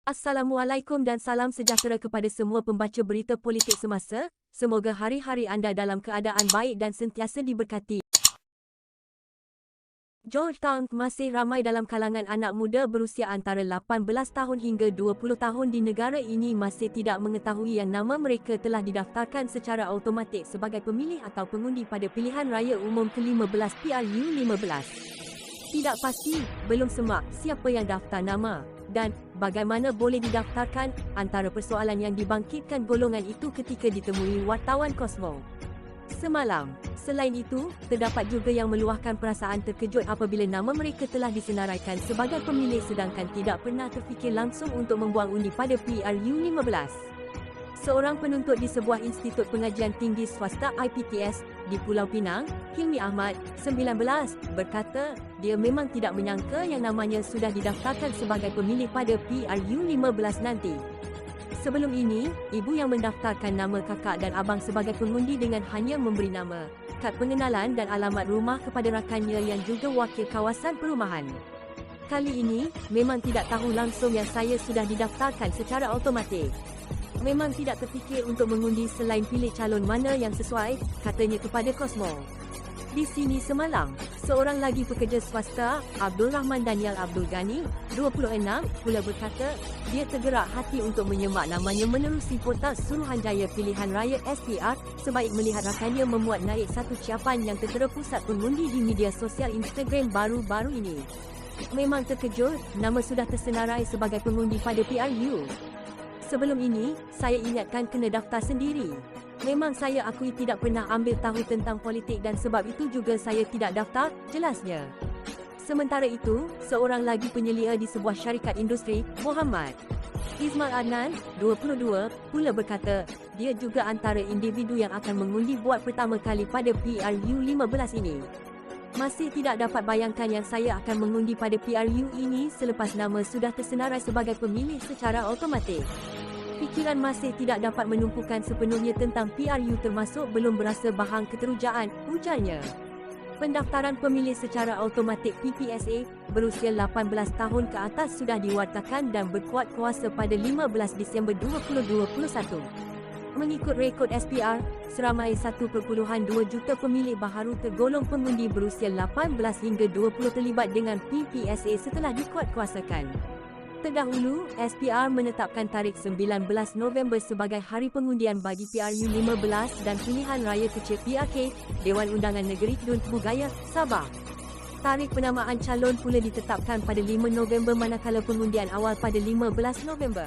Assalamualaikum dan salam sejahtera kepada semua pembaca berita politik semasa. Semoga hari-hari anda dalam keadaan baik dan sentiasa diberkati. Georgetown masih ramai dalam kalangan anak muda berusia antara 18 tahun hingga 20 tahun di negara ini masih tidak mengetahui yang nama mereka telah didaftarkan secara automatik sebagai pemilih atau pengundi pada pilihan raya umum ke-15 PRU15. Tidak pasti, belum semak siapa yang daftar nama dan bagaimana boleh didaftarkan antara persoalan yang dibangkitkan golongan itu ketika ditemui wartawan Cosmo semalam. Selain itu, terdapat juga yang meluahkan perasaan terkejut apabila nama mereka telah disenaraikan sebagai pemilih sedangkan tidak pernah terfikir langsung untuk membuang undi pada PRU15. Seorang penuntut di sebuah institut pengajian tinggi swasta IPTS di Pulau Pinang, Hilmi Ahmad, 19, berkata dia memang tidak menyangka yang namanya sudah didaftarkan sebagai pemilih pada PRU15 nanti. Sebelum ini, ibu yang mendaftarkan nama kakak dan abang sebagai pengundi dengan hanya memberi nama, kad pengenalan dan alamat rumah kepada rakannya yang juga wakil kawasan perumahan. Kali ini, memang tidak tahu langsung yang saya sudah didaftarkan secara automatik. Memang tidak terfikir untuk mengundi selain pilih calon mana yang sesuai, katanya kepada Cosmo. Di sini semalam, seorang lagi pekerja swasta, Abdul Rahman Daniel Abdul Ghani, 26, pula berkata, dia tergerak hati untuk menyemak namanya menerusi portal Suruhanjaya Pilihan Raya SPR, sebaik melihat rakannya memuat naik satu ciapan yang tertera pusat pengundi di media sosial Instagram baru-baru ini. Memang terkejut, nama sudah tersenarai sebagai pengundi pada PRU. Sebelum ini, saya ingatkan kena daftar sendiri. Memang saya akui tidak pernah ambil tahu tentang politik dan sebab itu juga saya tidak daftar, jelasnya. Sementara itu, seorang lagi penyelia di sebuah syarikat industri, Muhammad Ismail Adnan, 22, pula berkata, dia juga antara individu yang akan mengundi buat pertama kali pada PRU15 ini. Masih tidak dapat bayangkan yang saya akan mengundi pada PRU ini selepas nama sudah tersenarai sebagai pemilih secara automatik. Fikiran masih tidak dapat menumpukan sepenuhnya tentang PRU termasuk belum berasa bahang keterujaan, ujarnya. Pendaftaran pemilih secara automatik PPSA berusia 18 tahun ke atas sudah diwartakan dan berkuat kuasa pada 15 Disember 2021. Mengikut rekod SPR, seramai 1.2 juta pemilih baharu tergolong pengundi berusia 18 hingga 20 terlibat dengan PPSA setelah dikuatkuasakan. Terdahulu, SPR menetapkan tarikh 19 November sebagai hari pengundian bagi PRU15 dan pilihan raya kecil PRK, Dewan Undangan Negeri Kedun Terbugaya, Sabah. Tarikh penamaan calon pula ditetapkan pada 5 November manakala pengundian awal pada 15 November.